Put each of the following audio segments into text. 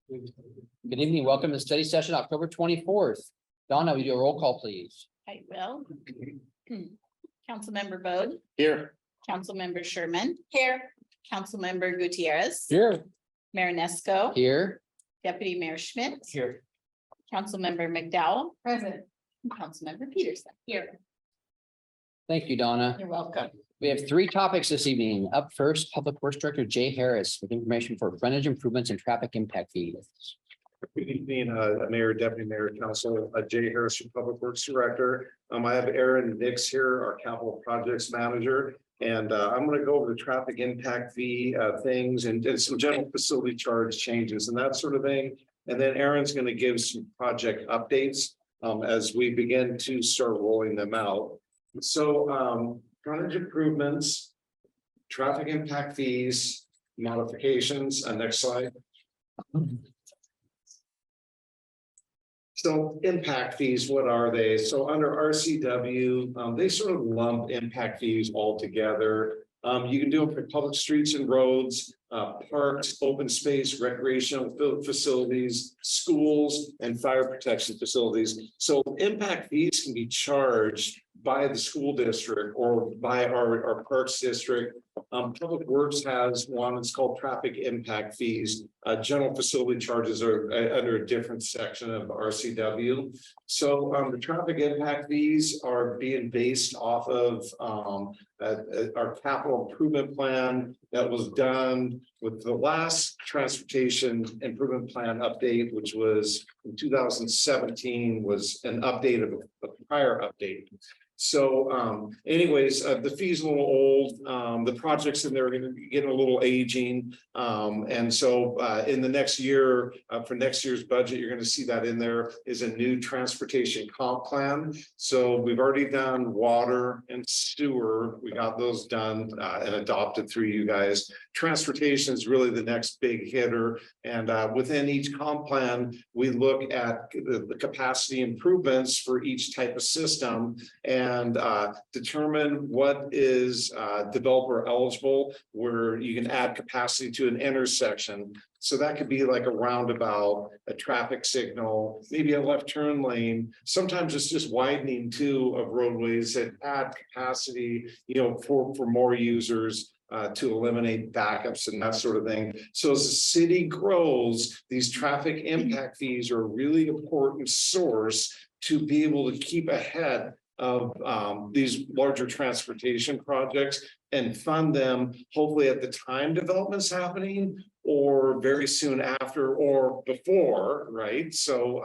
Good evening. Welcome to study session, October 24th. Donna, will you do a roll call, please? I will. Councilmember Bode, Here. Councilmember Sherman. Here. Councilmember Gutierrez. Here. Mayor Nesco. Here. Deputy Mayor Schmidt. Here. Councilmember McDowell. Present. Councilmember Peterson. Here. Thank you, Donna. You're welcome. We have three topics this evening. Up first, Public Works Director Jay Harris with information for frontage improvements and traffic impact fees. Good evening, Mayor, Deputy Mayor, Council, Jay Harris, your Public Works Director. I have Aaron Nix here, our Capital Projects Manager. And I'm going to go over the traffic impact fee things and some general facility charge changes and that sort of thing. And then Aaron's going to give some project updates as we begin to start rolling them out. So frontage improvements, traffic impact fees, modifications, next slide. So impact fees, what are they? So under RCW, they sort of lump impact fees all together. You can do them for public streets and roads, parks, open space, recreational facilities, schools, and fire protection facilities. So impact fees can be charged by the school district or by our parks district. Public Works has one, it's called traffic impact fees. General facility charges are under a different section of RCW. So the traffic impact fees are being based off of our capital improvement plan that was done with the last transportation improvement plan update, which was in 2017, was an update of a prior update. So anyways, the fee's a little old. The projects in there are going to be getting a little aging. And so in the next year, for next year's budget, you're going to see that in there is a new transportation comp plan. So we've already done water and sewer. We got those done and adopted through you guys. Transportation is really the next big hitter. And within each comp plan, we look at the capacity improvements for each type of system and determine what is developer eligible, where you can add capacity to an intersection. So that could be like a roundabout, a traffic signal, maybe a left turn lane. Sometimes it's just widening too of roadways that add capacity, for more users. To eliminate backups and that sort of thing. So as the city grows, these traffic impact fees are a really important source to be able to keep ahead of these larger transportation projects and fund them hopefully at the time development's happening or very soon after or before, right? So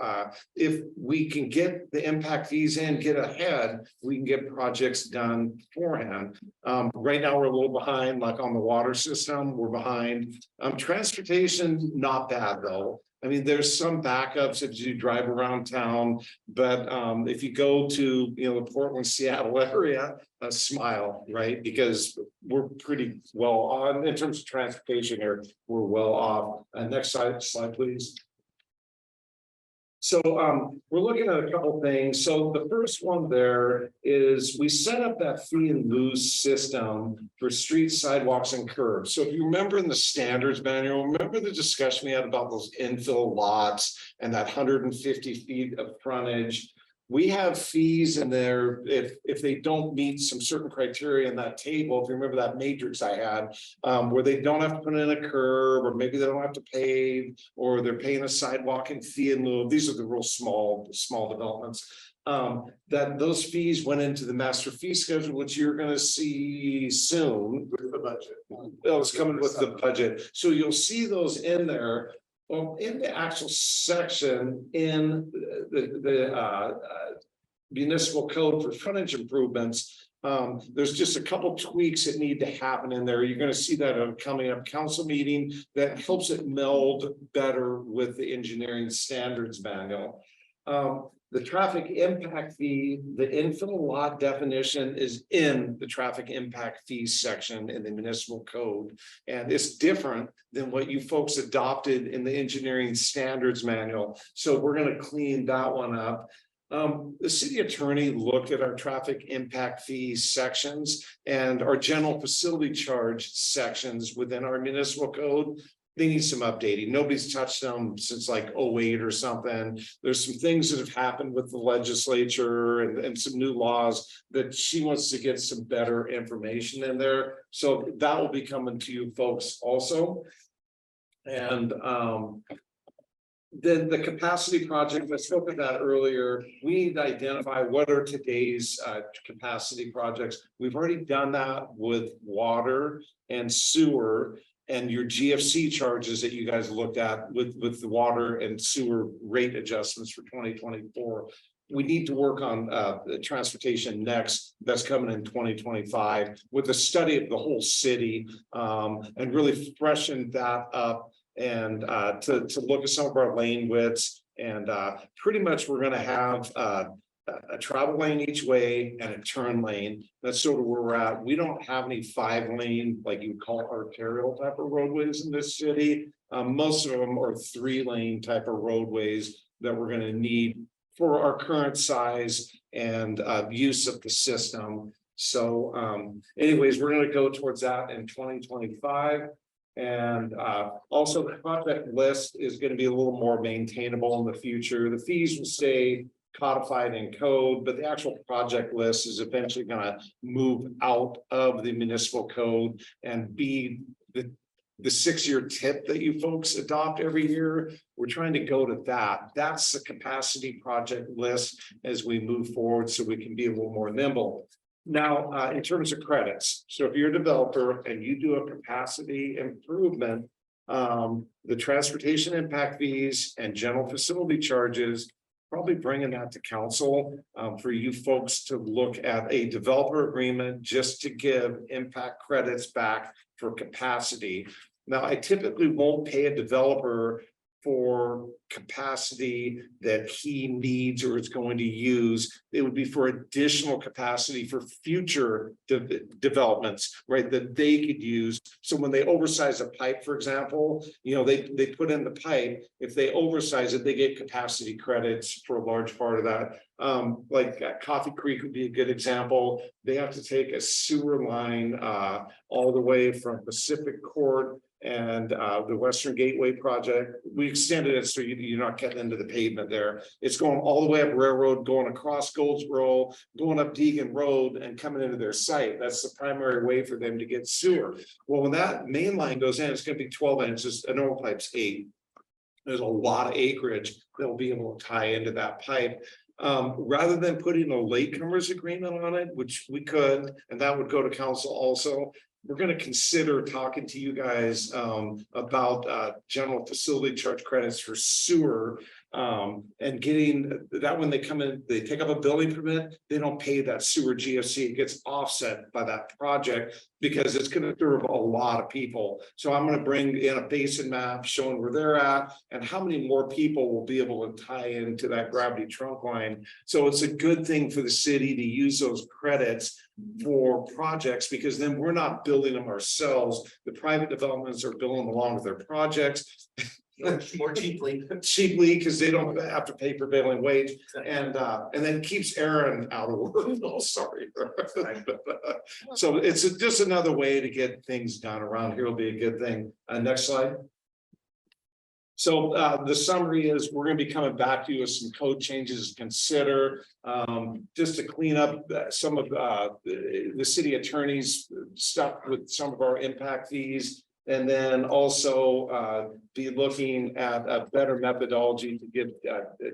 if we can get the impact fees in, get ahead, we can get projects done beforehand. Right now we're a little behind, like on the water system, we're behind. Transportation, not bad though. I mean, there's some backups if you drive around town, but if you go to, the Portland, Seattle area, smile, right? Because we're pretty well on in terms of transportation here, we're well off. Next slide, please. So we're looking at a couple things. So the first one there is we set up that fee and lose system for streets, sidewalks, and curbs. So if you remember in the standards manual, remember the discussion we had about those infill lots and that 150 feet of frontage. We have fees in there if they don't meet some certain criteria in that table. If you remember that matrix I had, where they don't have to put in a curb, or maybe they don't have to pave, or they're paying a sidewalk and fee in lieu. These are the real small developments. That those fees went into the master fee schedule, which you're going to see soon with the budget. It's coming with the budget, so you'll see those in there. Well, in the actual section in the municipal code for frontage improvements, there's just a couple tweaks that need to happen in there. You're going to see that on coming up council meeting that helps it meld better with the engineering standards manual. The traffic impact fee, the infill lot definition is in the traffic impact fees section in the municipal code. And it's different than what you folks adopted in the engineering standards manual. So we're going to clean that one up. The city attorney looked at our traffic impact fees sections and our general facility charge sections within our municipal code. they need some updating. Nobody's touched them since like 08 or something. There's some things that have happened with the legislature and some new laws that she wants to get some better information in there. So that will be coming to you folks also. And then the capacity project, I spoke of that earlier. We need to identify what are today's capacity projects. We've already done that with water and sewer and your GFC charges that you guys looked at with the water and sewer rate adjustments for 2024. We need to work on the transportation next. That's coming in 2025 with a study of the whole city and really freshen that up and to look at some of our lane widths. And pretty much we're going to have a travel lane each way and a turn lane. That's sort of where we're at. We don't have any 5-lane, like you call arterial type of roadways in this city. Most of them are 3-lane type of roadways that we're going to need for our current size and use of the system. So anyways, we're going to go towards that in 2025. And also the project list is going to be a little more maintainable in the future. The fees will stay codified in code, but the actual project list is eventually going to move out of the municipal code and be the 6-year tip that you folks adopt every year. We're trying to go to that. That's the capacity project list as we move forward so we can be a little more nimble. Now, in terms of credits, so if you're a developer and you do a capacity improvement, the transportation impact fees and general facility charges, probably bringing that to council for you folks to look at a developer agreement just to give impact credits back for capacity. Now, I typically won't pay a developer for capacity that he needs or is going to use. It would be for additional capacity for future developments, right, that they could use. So when they oversize a pipe, for example, you know, they put in the pipe. If they oversize it, they get capacity credits for a large part of that. Like Coffee Creek would be a good example. They have to take a sewer line all the way from Pacific Court and the Western Gateway project. We extended it so you're not getting into the pavement there. It's going all the way up Railroad, going across Goldsboro, going up Deegan Road and coming into their site. That's the primary way for them to get sewer. Well, when that main line goes in, it's going to be 12 inches. A normal pipe's 8. There's a lot of acreage that will be able to tie into that pipe. Rather than putting a latecomers agreement on it, which we could, and that would go to council also, we're going to consider talking to you guys about general facility charge credits for sewer and getting that when they come in, they take up a building permit, they don't pay that sewer GFC. It gets offset by that project because it's going to serve a lot of people. So I'm going to bring in a basin map showing where they're at and how many more people will be able to tie into that gravity trunk line. So it's a good thing for the city to use those credits for projects because then we're not building them ourselves. The private developments are building along with their projects. More cheaply Because they don't have to pay prevailing wage and then keeps Aaron out of work. Oh, sorry. So it's just another way to get things done around here will be a good thing. Next slide. So the summary is we're going to be coming back to you with some code changes to consider just to clean up some of the city attorney's stuff with some of our impact fees. And then also be looking at a better methodology to give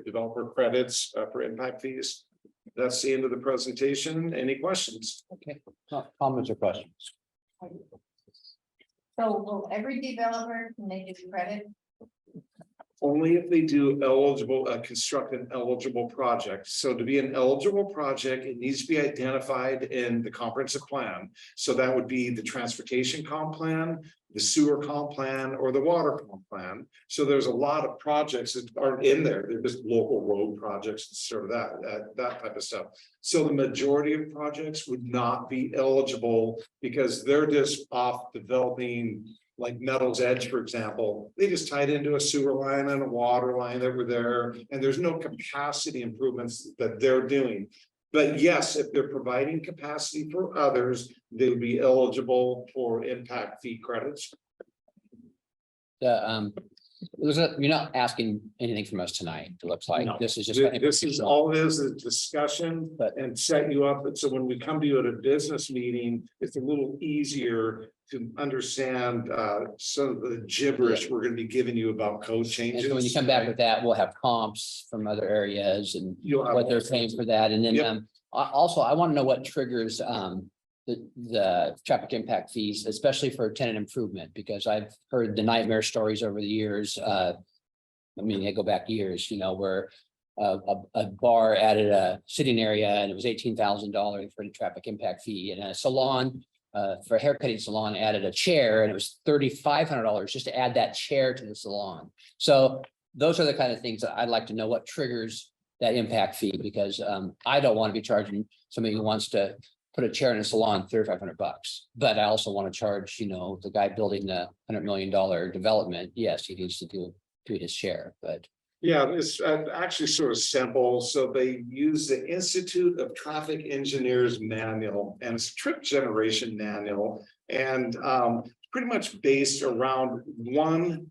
developer credits for impact fees. That's the end of the presentation. Any questions? Okay, comments or questions? So will every developer, can they do credit? Only if they do eligible, construct an eligible project. So to be an eligible project, it needs to be identified in the comprehensive plan. So that would be the transportation comp plan, the sewer comp plan, or the water comp plan. So there's a lot of projects that aren't in there. They're just local road projects, sort of that type of stuff. So the majority of projects would not be eligible because they're just off developing. Like Meadows Edge, for example, they just tied into a sewer line and a water line that were there, and there's no capacity improvements that they're doing. But yes, if they're providing capacity for others, they would be eligible for impact fee credits. You're not asking anything from us tonight, it looks like. No. This is just. This is all it is discussion But- and set you up. So when we come to you at a business meeting, it's a little easier to understand some of the gibberish we're gonna be giving you about code And changes. so when you come back with that, we'll have comps from other areas and You'll have what they're all paying sorts for that. And then, Yep. also, I want to know what triggers, the traffic impact fees, especially for tenant improvement, because I've heard the nightmare stories over the years. I mean, they go back years, where a bar added a sitting area and it was $18,000 for the traffic impact fee, and a salon, for a haircutting salon added a chair and it was $3,500 just to add that chair to the salon. So those are the kind of things that I'd like to know what triggers that impact fee, because I don't want to be charging somebody who wants to put a chair in a salon $3,500. But I also want to charge, the guy building the $100 million development. Yes, he needs to do his share, but. Yeah, it's actually sort of simple. So they use the Institute of Traffic Engineers manual, and it's a trip generation manual, and pretty much based around one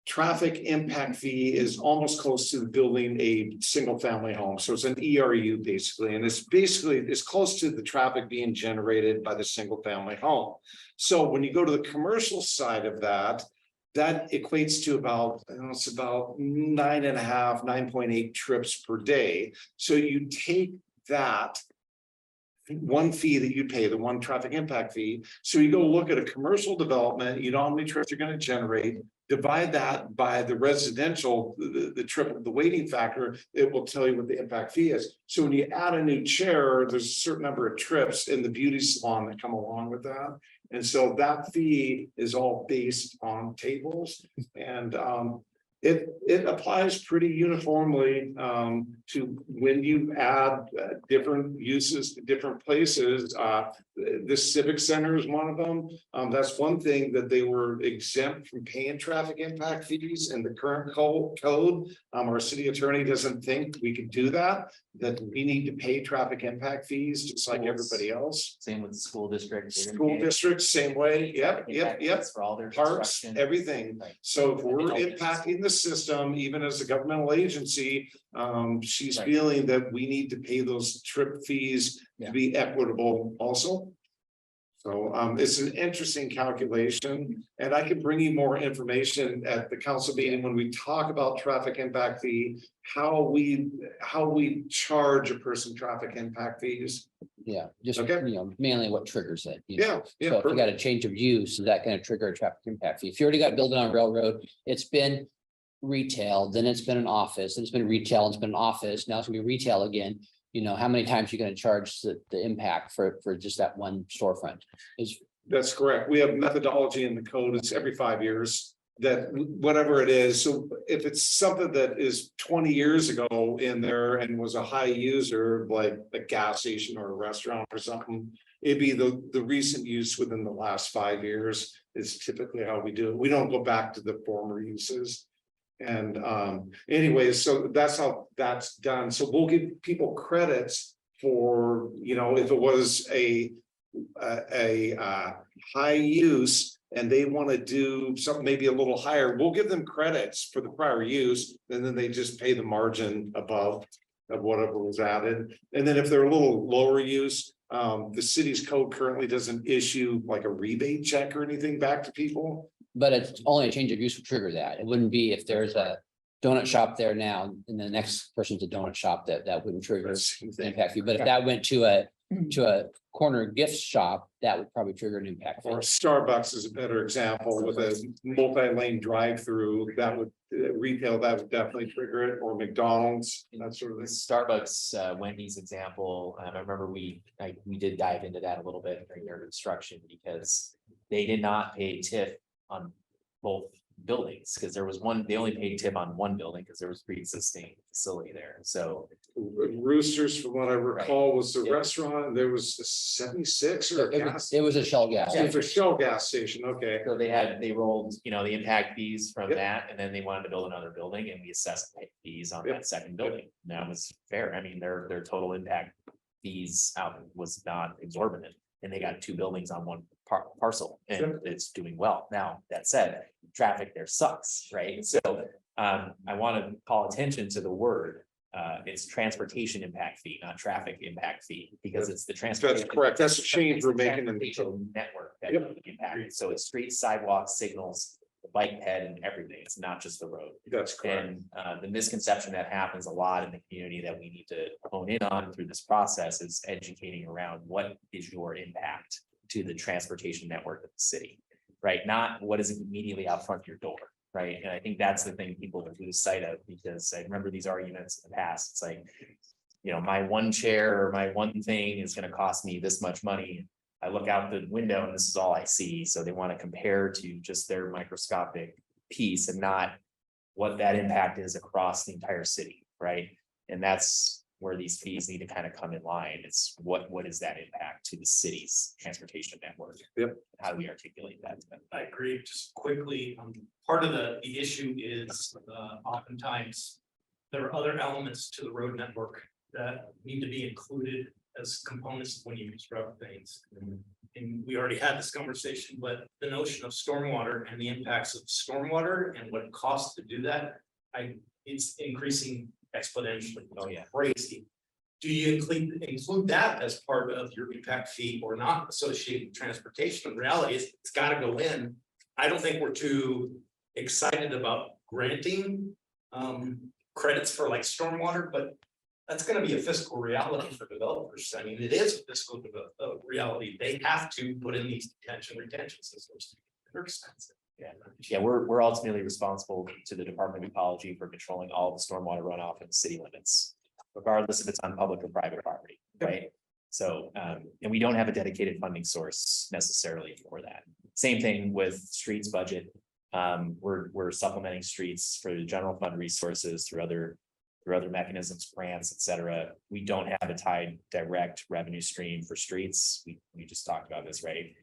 traffic impact fee is almost close to building a single family home. So it's an ERU basically, and it's close to the traffic being generated by the single family home. So when you go to the commercial side of that equates to about, it's about 9.8 trips per day. So you take that one fee that you pay, the one traffic impact fee. So you go look at a commercial development, you know how many trips you're going to generate, divide that by the residential, the trip, the weighting factor, it will tell you what the impact fee is. So when you add a new chair, there's a certain number of trips in the beauty salon that come along with that. And so that fee is all based on tables, and it applies pretty uniformly to when you add different uses to different places. The Civic Center is one of them. That's one thing that they were exempt from paying traffic impact fees in the current code. Our city attorney doesn't think we could do that we need to pay traffic impact fees just like everybody else. Same with the school district. School districts, same way. Yep. For all their Parks, construction. everything. Right. So if we're Everything. impacting the system, even as a governmental agency, she's Right. feeling that we need to pay those trip fees to be equitable also. So it's an interesting calculation, and I can bring you more information at the council meeting when we talk about traffic impact fee, how we charge a person traffic impact fees. Yeah, just, Okay. mainly what triggers it. Yeah, yeah. So if you got a change of use, is that going to trigger a traffic impact fee? If you already got building on railroad, it's been retail, then it's been an office, then it's been retail, it's been an office, now it's gonna be retail again. How many times you're gonna charge the impact for just that one storefront? That's correct. We have methodology in the code. It's every 5 years that whatever it is. So if it's something that is 20 years ago in there and was a high user, like a gas station or a restaurant or something, it'd be the recent use within the last 5 years is typically how we do it. We don't go back to the former uses. And anyways, so that's how that's done. So we'll give people credits for, if it was a high use and they want to do something maybe a little higher, we'll give them credits for the prior use, and then they just pay the margin above of whatever was added. And then if they're a little lower use, the city's code currently doesn't issue like a rebate check or anything back to people. But it's only a change of use would trigger that. It wouldn't be if there's a donut shop there now and the next person's a donut shop that wouldn't trigger the impact fee. But if that went to a corner gift shop, that would probably trigger an impact fee. Or Starbucks is a better example with a multi-lane drive-through that would retail, that would definitely trigger it, or McDonald's, that sort of The thing. Starbucks, Wendy's example, I remember we did dive into that a little bit during their construction because they did not pay TIF on both buildings, because there was one, they only paid TIF on one building because there was pre-existing facility there. So Roosters, from what I recall, was the Yeah. restaurant, there was a 76 or a gas. It was a Shell gas. It was a Shell gas station, okay. So they rolled, the impact fees from that, and then they wanted to build another building, and we assessed the fees on Yep. that second building. And that was fair. I mean, their total impact fees out was not exorbitant, and they got two buildings on parcel and it's doing well. Now, that said, traffic there sucks, right? So I want to call attention to the word. It's transportation impact fee, not traffic impact fee, because it's the transportation. That's correct. That's a change we're making in the transportation network that Yep. impacted. So it's streets, sidewalks, signals, the bike ped and everything. It's not just the road. That's correct. And the misconception that happens a lot in the community that we need to hone in on through this process is educating around what is your impact to the transportation network of the city, right? Not what is immediately out front your door, right? And I think that's the thing people lose sight of, because I remember these arguments in the past. It's like, you know, my one chair or my one thing is going to cost me this much money. I look out the window and this is all I see. So they want to compare to just their microscopic piece and not what that impact is across the entire city, right? And that's where these fees need to kind of come in line. It's what is that impact to the city's transportation network? Yep. How do we articulate that to them? I agree, just quickly, part of the issue is, oftentimes. There are other elements to the road network that need to be included as components when you construct things. And we already had this conversation, but the notion of stormwater and the impacts of stormwater and what it costs to do that. It's increasing exponentially. Oh, yeah. Crazy. Do you include that as part of your impact fee or not associated with transportation? The reality is it's got to go in. I don't think we're too excited about granting credits for like stormwater, but that's going to be a fiscal reality for developers. I mean, it is a fiscal reality. They have to put in these retention systems. They're expensive. Yeah, we're ultimately responsible to the Department of Ecology for controlling all the stormwater runoff in the city limits, regardless if it's on public or private property, right? So, and we don't have a dedicated funding source necessarily for that. Same thing with streets budget. We're supplementing streets for the general fund resources through other mechanisms, grants, et cetera. We don't have a tied direct revenue stream for streets. We just talked about this, right?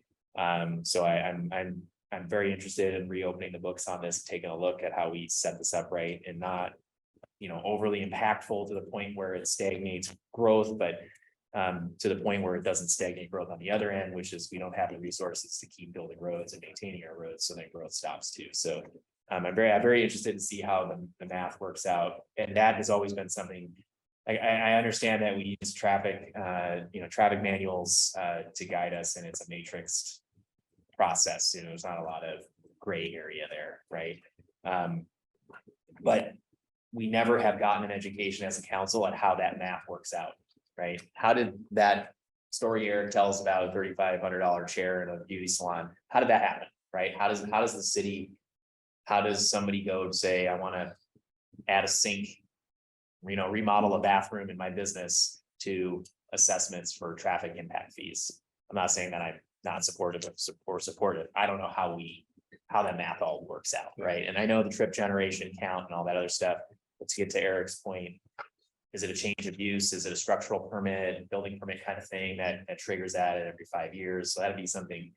So I'm very interested in reopening the books on this, taking a look at how we set this up right and not, you know, overly impactful to the point where it stagnates growth, but to the point where it doesn't stagnate growth on the other end, which is we don't have the resources to keep building roads and maintaining our roads, so then growth stops too. So I'm very interested to see how the math works out, and that has always been something. I understand that we use traffic manuals to guide us, and it's a matrixed process. You know, there's not a lot of gray area there, right? But we never have gotten an education as a council on how that math works out, right? How did that story Eric tells about a $3,500 chair in a beauty salon? How did that happen, right? How does the city? How does somebody go and say, I want to add a sink, you know, remodel a bathroom in my business to assessments for traffic impact fees? I'm not saying that I'm not supportive or supportive. I don't know how that math all works out, right? And I know the trip generation count and all that other stuff. Let's get to Eric's point. Is it a change of use? Is it a structural permit, building permit kind of thing that triggers that at every 5 years? So that'd be something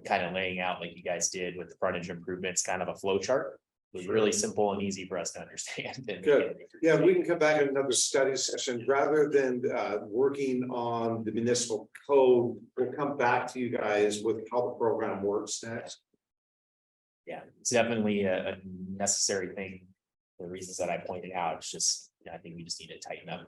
kind of laying out like you guys did with the frontage improvements, kind of a flow chart. It was really simple and easy for us to understand. Good. Yeah, we can come back in another study session rather than working on the municipal code. We'll come back to you guys with how the program works next. Yeah, it's definitely a necessary thing. For the reasons that I pointed out, it's just, I think we just need to tighten up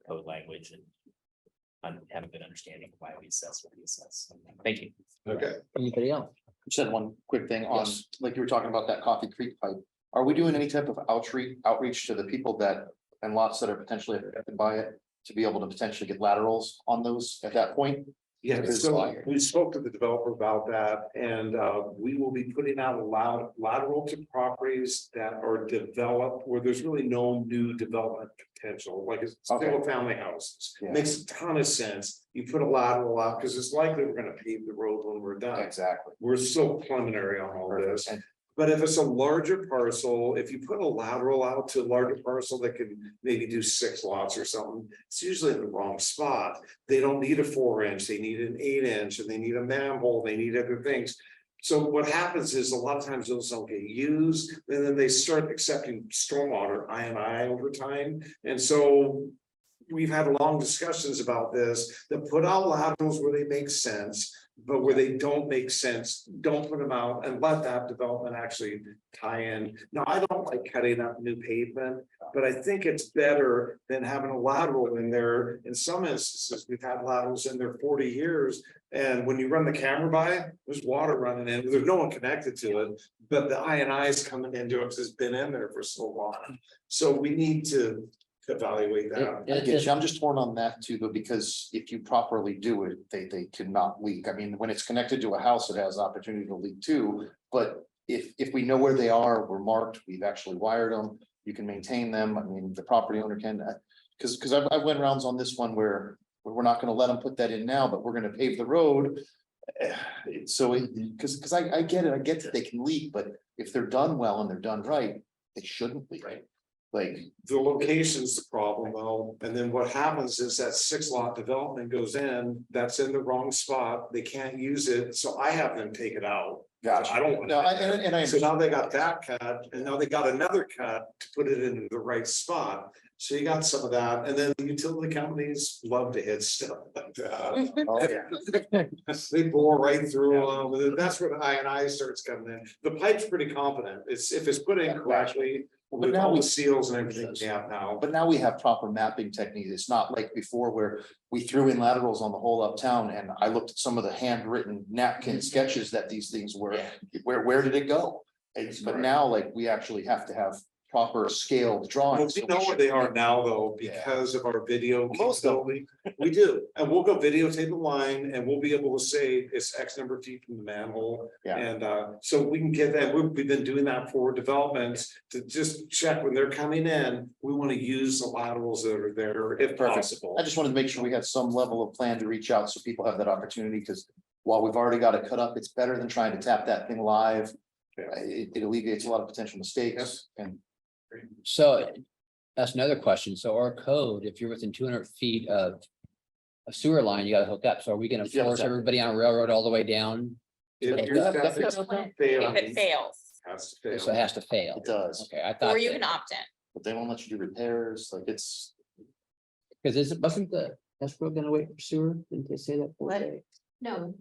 code language and have a good understanding of why we assess what we assess. Thank you. Okay. Anybody else? Just had one quick thing on, Yes. like you were talking about that Coffee Creek pipe. Are we doing any type of outreach to the people that and lots that are potentially affected by it to be able to potentially get laterals on those at that point? Yeah, Because so we spoke to the developer about that, and we will be putting out a lateral to properties that are developed where there's really no new development potential, like it's Okay. single family houses. Yeah. Makes a ton of sense. You put a lateral out because it's likely we're gonna pave the road when we're done. Exactly. We're still preliminary on all this. And But if it's a larger parcel, if you put a lateral out to a larger parcel that can maybe do 6 lots or something, it's usually in the wrong spot. They don't need a 4-inch, they need an 8-inch, and they need a manhole, they need other things. So what happens is a lot of times those don't get used, and then they start accepting stormwater I over time. And so we've had long discussions about this, that put out laterals where they make sense. But where they don't make sense, don't put them out and let that development actually tie in. Now, I don't like cutting up new pavement, but I think it's better than having a lateral in there. In some instances, we've had laterals in there 40 years. And when you run the camera by, there's water running in, there's no one connected to it, but the INI is coming into it because it's been in there for so long. So we need to evaluate that. I get you. I'm just torn on that too, but because if you properly do it, they cannot leak. I mean, when it's connected to a house, it has opportunity to leak too. But if we know where they are, we're marked, we've actually wired them, you can maintain them. I mean, the property owner can. Because I went rounds on this one where we're not gonna let them put that in now, but we're gonna pave the road. So, because I get it, I get that they can leak, but if they're done well and they're done right, they shouldn't leak. Like, The location's the problem though, and then what happens is that 6 lot development goes in, that's in the wrong spot, they can't use it, so I have them take it out. gosh, I don't want. no, and I. So now they got that cut, and now they got another cut to put it in the right spot. So you got some of that, and then the utility companies love to hit stuff like that. Oh, yeah. They bore right through, that's where the INI starts coming in. The pipe's pretty confident, it's, if it's put in correctly, But with now all we- the seals and everything we have now. But now we have proper mapping techniques. It's not like before where we threw in laterals on the whole uptown and I looked at some of the handwritten napkin sketches that these things were. Where did it go? But now like we actually have to have proper scaled Well, drawings. we so know where should- they are now, though, Yeah. because of our video. Most of them. capability. We do, and we'll go videotape the line and we'll be able to say it's X number of feet from the manhole. Yeah. And so we can get that, we've been doing that for developments to just check when they're coming in, we want to use the laterals that are there if Perfect. possible. I just wanted to make sure we had some level of plan to reach out so people have that opportunity, because while we've already got it cut up, it's better than trying to tap that thing live. Yeah. It alleviates a lot of potential mistakes and So that's another question. So our code, if you're within 200 feet of a sewer line, you gotta hook up. So are we gonna Yeah, force exactly. everybody on a railroad all the way down? If Yeah. your septic If system it fails, fails, has to fail. So it has to fail. it does, Okay, I thought. or you can opt in. but they won't let you do repairs, like it's. Because it wasn't the escrow gonna wait for sewer? Didn't they say that? What? No,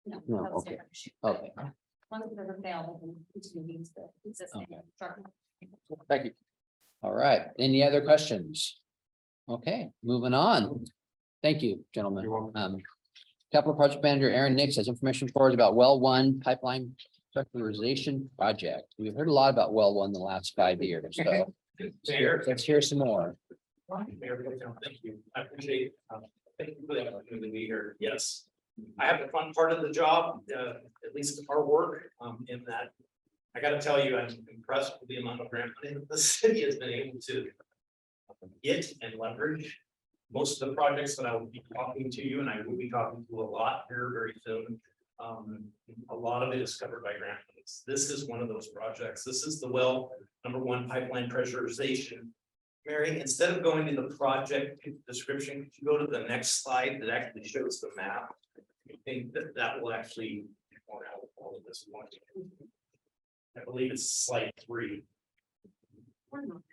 No, that was a okay. different issue. Okay, One of them failed, and continue to use the existing Okay. structure. Thank you. all right. Any other questions? Okay, moving on. Thank you, gentlemen. You're welcome. Capital Project Manager Aaron Nix has information for us about well one pipeline secularization project. We've heard a lot about well one the last 5 years, so Mayor. let's hear some more. Mayor, thank you. I appreciate, thank you for the opportunity to be here. Yes. I have the fun part of the job, at least our work, in that. I gotta tell you, I'm impressed with the amount of grant money that the city has been able to get and leverage. Most of the projects that I will be talking to you, and I will be talking to a lot here very soon. A lot of it is covered by grant monies. This is one of those projects. This is the well number one pipeline pressurization. Mary, instead of going to the project description, could you go to the next slide that actually shows the map? I think that will actually point out all of this one. I believe it's slide 3. One moment.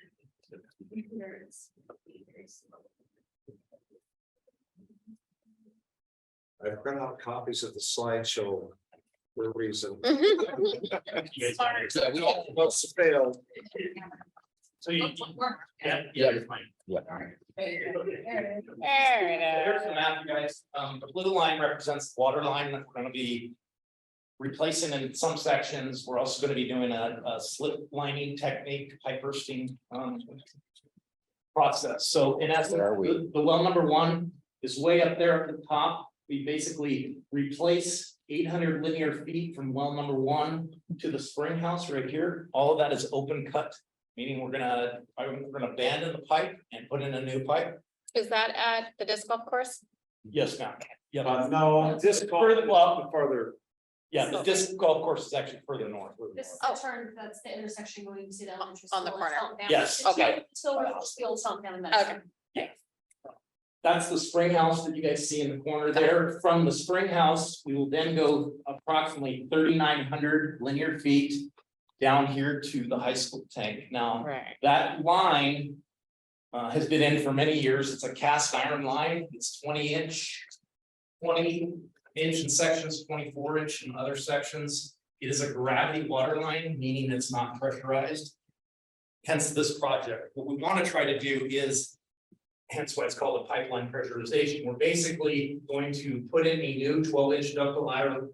There is. I've printed out copies of the slideshow for a reason. You guys- Yeah, we all- Must have failed. So you, yeah, Yeah. it's fine. Yeah. There's the map, you guys. The blue line represents the water line that we're gonna be replacing in some sections. We're also gonna be doing a slip lining technique, pipe bursting, process. So in essence, Where are we? the well number one is way up there at the top. We basically replace 800 linear feet from well number one to the spring house right here. All of that is open cut, meaning we're gonna abandon the pipe and put in a new pipe. Is that at the disc golf course? Yes, ma'am. Yeah, No, this Further- well- farther. yeah, the disc golf course is actually further north. This is Oh. the turn, that's the intersection going to the elementary. On the school. corner. It's Fountain Down. Yes. It's Okay. Still, the old Fountain Down Okay. Medicine. That's the spring house that you guys see in the corner there. From the spring house, we will then go approximately 3,900 linear feet down here to the high school tank. Now, Right. that line has been in for many years. It's a cast iron line. It's 20 inch. 20 inch in sections, 24 inch in other sections. It is a gravity water line, meaning it's not pressurized. Hence this project. What we want to try to do is, hence why it's called a pipeline pressurization. We're basically going to put in a new 12-inch ductile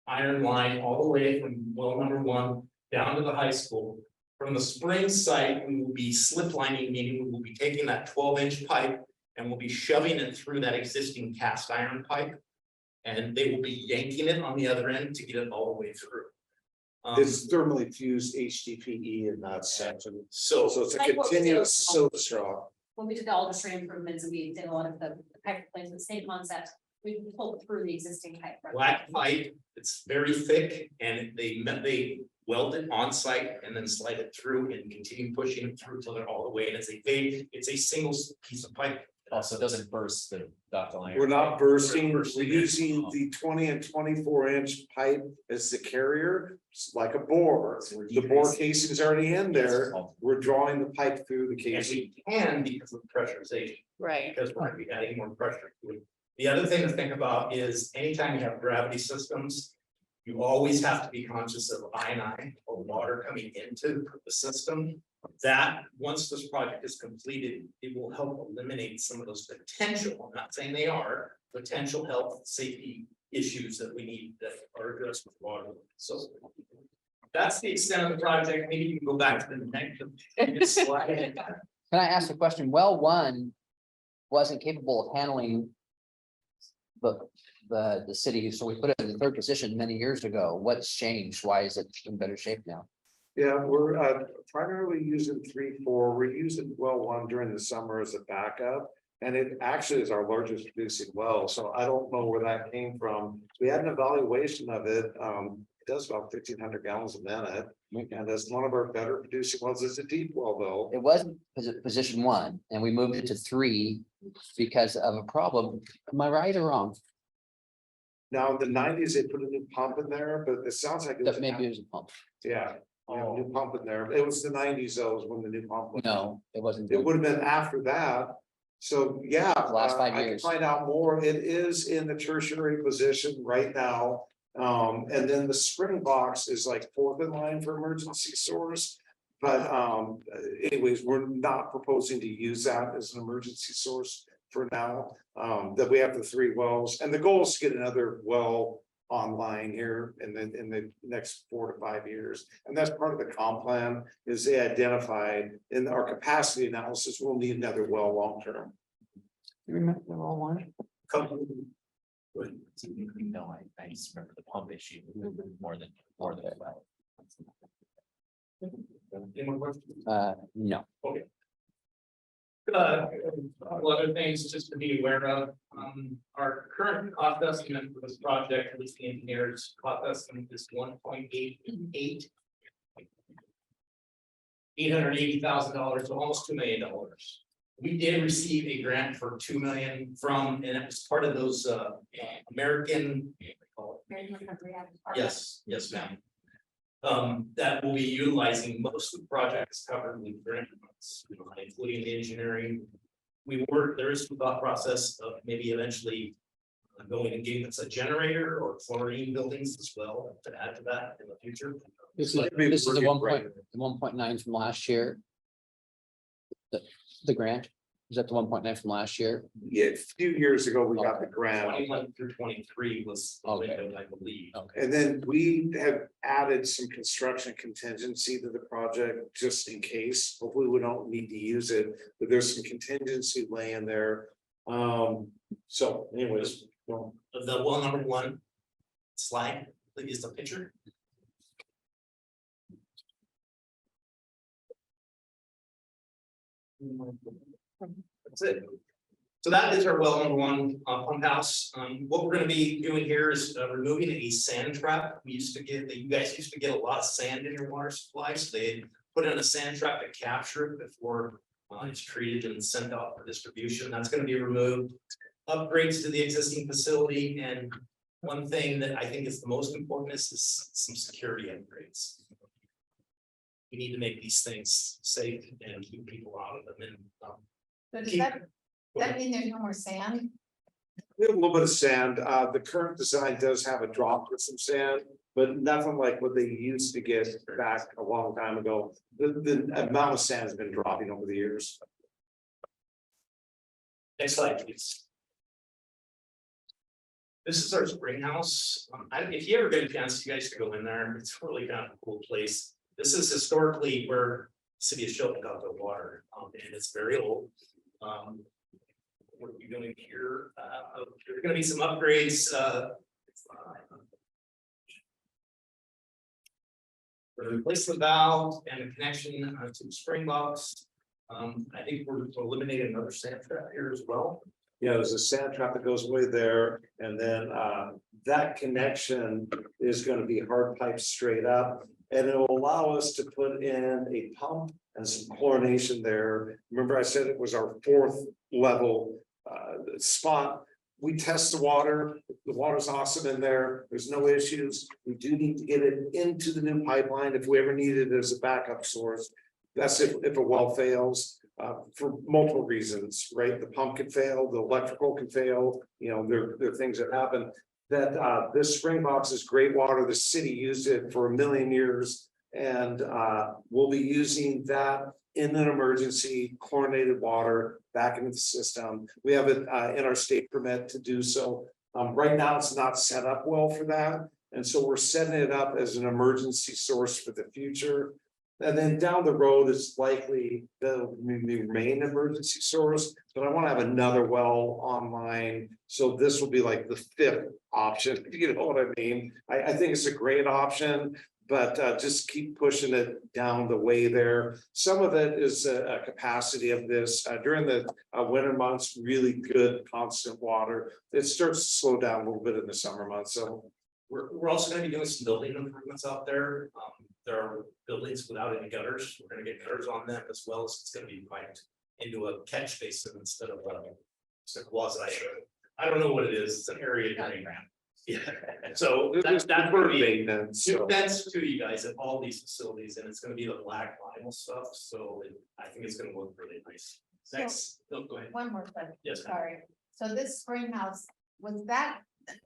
iron line all the way from well number 1 down to the high school. From the spring site, we will be slip lining, meaning we will be taking that 12-inch pipe and we'll be shoving it through that existing cast iron pipe. And they will be yanking it on the other end to get it all the way through. It's thermally fused HDPE in that section. So So it's a Like what we did continuous with- silk straw. When we did the Alder Stream improvements, and we did a lot of the pipe replacement, same concept, we pulled through the existing pipe. black pipe, it's very thick and they weld it on site and then slide it through and continue pushing it through till they're all the way. And it's a single piece of pipe. Also, it doesn't burst the ductile iron. We're not bursting, we're Bursting. using the 20 and 24-inch pipe as the carrier, it's like a bore. So we're The bore decreasing- casing is already in there, Yes. we're drawing the pipe through the And casing. we can because of pressurization. Right. Because we're gonna be adding more pressure to it. The other thing to think about is anytime you have gravity systems. You always have to be conscious of I or water coming into the system. That, once this project is completed, it will help eliminate some of those potential, I'm not saying they are, potential health, safety issues that we need that are addressed with water. So. That's the extent of the project. Maybe you can go back to the next slide. Can I ask a question? Well, 1 wasn't capable of handling the city, so we put it in the 3rd position many years ago. What's changed? Why is it in better shape now? Yeah, we're primarily using 3-4, we're using well 1 during the summer as a backup. And it actually is our largest producing well, so I don't know where that came from. We had an evaluation of it, it does about 1,500 gallons a minute. And that's one of our better producing wells, it's a deep well though. It wasn't position 1 and we moved it to 3 because of a problem. Am I right or wrong? Now, in the 90s, they put a new pump in there, but it sounds like. That maybe it was a pump. Yeah, new pump in there, it was the 90s, though, was when the new pump. went in. No, it wasn't. It would have been after that. So, yeah. Last 5 I can years. find out more. It is in the tertiary position right now. And then the spring box is like 4th in line for emergency source. But anyways, we're not proposing to use that as an emergency source for now. That we have the 3 wells, and the goal is to get another well online here in the next 4 to 5 years. And that's part of the comp plan, is they identified in our capacity analysis, we'll need another well long term. You remember the wrong one? No, I just remember the pump issue more than well. Any more questions? No. A couple other things just to be aware of, our current cost estimate for this project, at least the engineers cost estimate is 1.88. $880,000, so almost $2 million. We did receive a grant for 2 million from, and it was part of those American. Yes, yes, ma'am. That will be utilizing most of the projects covered with grant funds, including the engineering. There is some thought process of maybe eventually going and getting us a generator or chlorine buildings as well to add to that in the future. This is the 1.9 from last year. The grant, is that the 1.9 from last year? Yeah, a few years ago, we got the grant. 21 through 23 was the Okay. window, I believe. Okay. And then we have added some construction contingency to the project just in case. Hopefully, we don't need to use it, but there's some contingency laying there. So anyways, well, The well number 1 slide, is the picture. That's it. So that is our well number 1 pump house. What we're gonna be doing here is removing a sand trap. You guys used to get a lot of sand in your water supply, so they put in a sand trap to capture it before it's treated and sent out for distribution. That's gonna be removed. Upgrades to the existing facility, and one thing that I think is the most important is some security upgrades. We need to make these things safe and keep people out of them, and So does that mean there's no more sand? We have a little bit of sand. The current design does have a drop with some sand, but nothing like what they used to get back a long time ago. The amount of sand has been dropping over the years. Next slide, please. This is our spring house. If you ever get a chance, you guys to go in there, it's really kind of a cool place. This is historically where the city of Shelton got their water, and it's very old. What are we doing here? There are gonna be some upgrades, replace the valve and the connection to the spring box. I think we're eliminating another sand trap here as well. Yeah, there's a sand trap that goes way there, and then that connection is gonna be hard pipe straight up. And it will allow us to put in a pump and some chlorination there. Remember, I said it was our 4th level spot. We test the water's awesome in there, there's no issues. We do need to get it into the new pipeline if we ever need it as a backup source. That's if a well fails. For multiple reasons, right? The pump can fail, the electrical can fail, there are things that happen. That this spring box is great water. The city used it for 1,000,000 years. And we'll be using that in an emergency chlorinated water back into the system. We have it in our state permit to do so. Right now, it's not set up well for that. And so we're setting it up as an emergency source for the future. And then down the road, it's likely that'll remain emergency source, but I want to have another well online. So this will be like the 5th option, if you know what I mean. I think it's a great option, but just keep pushing it down the way there. Some of it is a capacity of this during the winter months, really good constant water. It starts to slow down a little bit in the summer months. So We're also gonna be doing some building improvements out there. There are buildings without any gutters. We're gonna get gutters on them as well as it's gonna be piped into a catch basin instead of it's a quasi. I don't know what it is. It's an area drain. Yeah, so that's deferred gonna be maintenance. So. that's to you guys at all these facilities, and it's gonna be the black vinyl stuff. So I think it's gonna look really nice. Next, go ahead. One more question. Yes, ma'am. Sorry. So this spring house, was that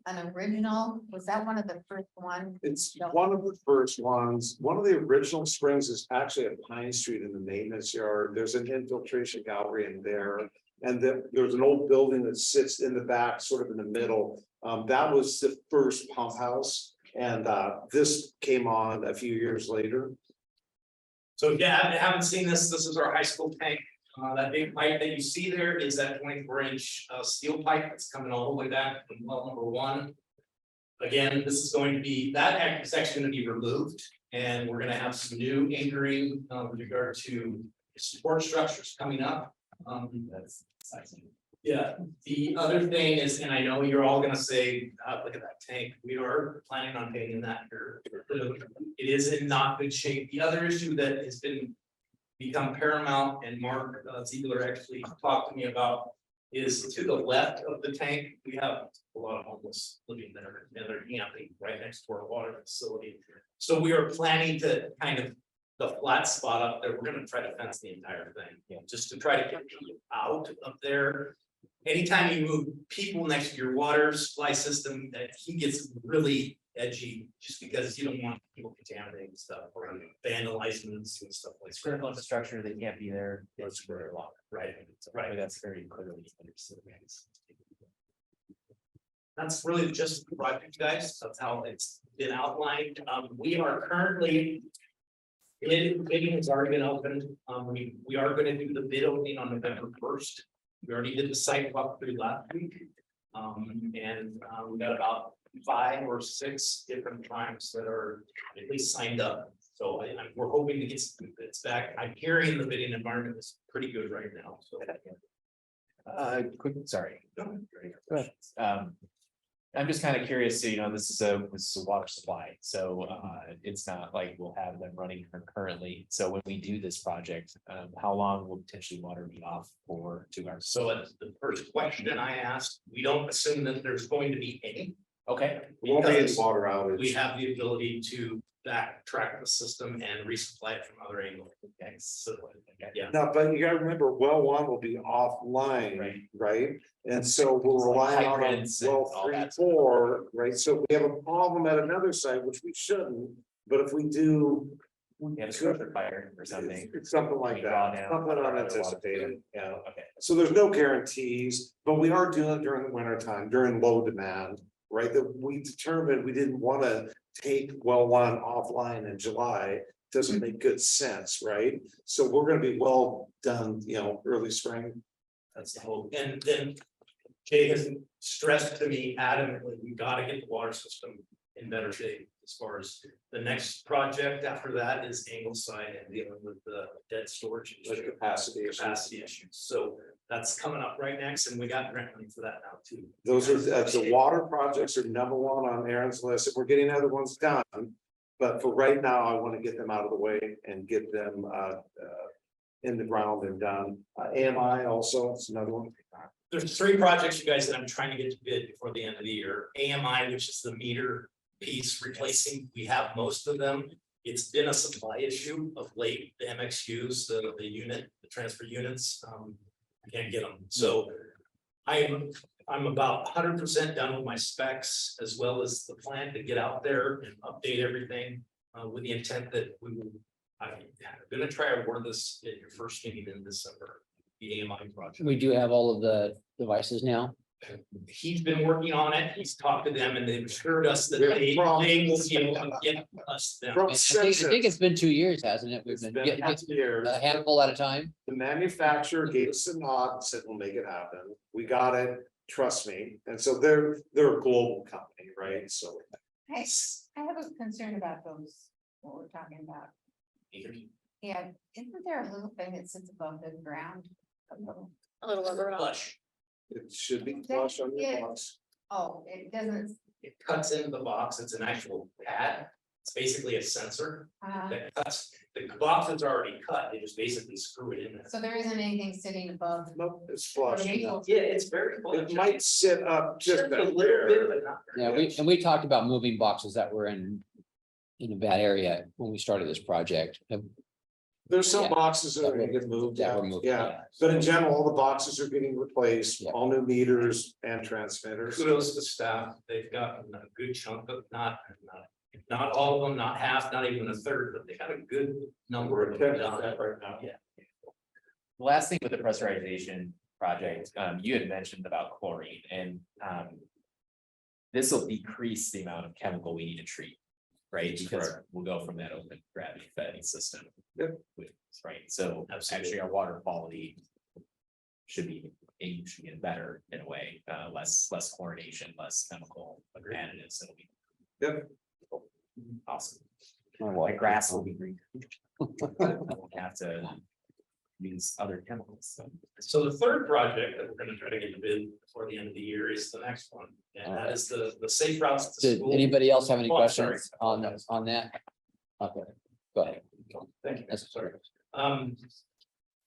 an original? Was that one of the first ones? It's one of the first ones. One of the original springs is actually at Pine Street in the maintenance yard. There's an infiltration gallery in there. And then there's an old building that sits in the back, sort of in the middle. That was the first pump house. And this came on a few years later. So yeah, I haven't seen this. This is our high school tank. That big pipe that you see there is that 24-inch steel pipe that's coming all the way back from well number 1. Again, this is going to be, that is actually going to be removed, and we're going to have some new anchoring with regard to support structures coming up. That's exciting. Yeah, the other thing is, and I know you're all gonna say, look at that tank, we are planning on painting that here. It is in not good shape. The other issue that has become paramount, and Mark Ziegler actually talked to me about, is to the left of the tank, we have a lot of homeless living there, and they're camping right next to our water facility. So we are planning to kind of the flat spot up there, we're gonna try to fence the entire thing, just to try to get people out of there. Anytime you move people next to your water supply system, that he gets really edgy, just because you don't want people contaminating stuff or vandalizing and stuff like It's that. critical infrastructure, they can't be there. It's very long. Right, So right. that's very clearly understood. That's really just the project, guys. That's how it's been outlined. We are currently. Bidding has already been opened. We are gonna do the bid opening on November 1st. We already did the site walkthrough last week. We got about 5 or 6 different times that are at least signed up. So we're hoping to get some bids back. I'm hearing the bidding environment is pretty good right now, so. Quick, sorry. Go ahead. I'm just kind of curious, so, this is a water supply, so it's not like we'll have them running concurrently. So when we do this project, how long will potentially water be off for 2 hours? So that's the first question I asked. We don't assume that there's going to be any. Okay, Won't be any Because water outage. we have the ability to backtrack the system and resupply it from other angles. Thanks. Yeah. No, but you gotta remember, well one will be offline, Right. right? And so we're relying on Hydrants and well all three, that. 4, right? So we have a problem at another site, which we shouldn't, but if we do. You have a structure fire or something. It's something like We draw that, down something other water. unanticipated, yeah. Okay. So there's no guarantees, but we are doing it during the winter time, during low demand, right? That we determined we didn't wanna take well one offline in July. Doesn't make good sense, right? So we're gonna be well done, early spring. That's the hope. And then Jay has stressed to me adamantly, we gotta get the water system in better shape. As far as the next project after that is Ingleside and dealing with the dead storage Like issue, capacity issues. capacity issues. So that's coming up right next, and we got grant money for that now too. Those are, the water projects are number one on Aaron's list. We're getting other ones done. But for right now, I want to get them out of the way and get them in the ground and done. AMI also, it's another one. There's 3 projects, you guys, that I'm trying to get to bid before the end of the year. AMI, which is the meter piece replacing, we have most of them. It's been a supply issue of late, the MXUs, the unit, the transfer units, I can't get them, so. I'm about 100% done with my specs as well as the plan to get out there and update everything. With the intent that I'm gonna try to award this at your first meeting in December, the AMI project. We do have all of the devices now. He's been working on it, he's talked to them and they've assured us that We have they problems. will be able to get us them. From I think Census, it's been 2 years, hasn't it? We've it's been been getting half years. a handful at a time. The manufacturer gave us a nod, said we'll make it happen. We got it, trust me. And so they're a global company, right? So. Hey, I have a concern about those, what we're talking about. Yeah, isn't there a little thing that sits above the ground? A little- A little rubber dog. Flush, It should be flush on your Yeah. box. Oh, it doesn't, it cuts into the box, it's an actual pad, it's basically a sensor that cuts, the box is already cut, they just basically screw it in there. so there isn't anything sitting above. Nope, it's flush. Yeah. Yeah, it's very. It might sit up just Just a back little bit, there. but not very Yeah, much. we talked about moving boxes that were in a bad area when we started this project. There's some Yeah. boxes that are gonna get moved. That were moved, Yeah, but in general, all the boxes are getting replaced, Yeah. all new meters and transmitters. Kudos to staff, they've gotten a good chunk of, not all of them, not half, not even a third, but they got a good number We're of at them 10% done. right now. Yeah. The last thing with the pressurization project, you had mentioned about chlorine and, this will decrease the amount of chemical we need to treat, right? Because we'll go from that open gravity fed system. Yep. Right, so actually our water quality should be get better in a way, less chlorination, less chemical additives, it'll be. Yep. Awesome. My grass will be green. I won't have to use other chemicals, so. So the third project that we're gonna try to get a bid before the end of the year is the next one, and that is the safe routes to Did school. anybody else have any Oh, I'm sorry. questions on that? Okay, go ahead. Thank you, That's- sorry.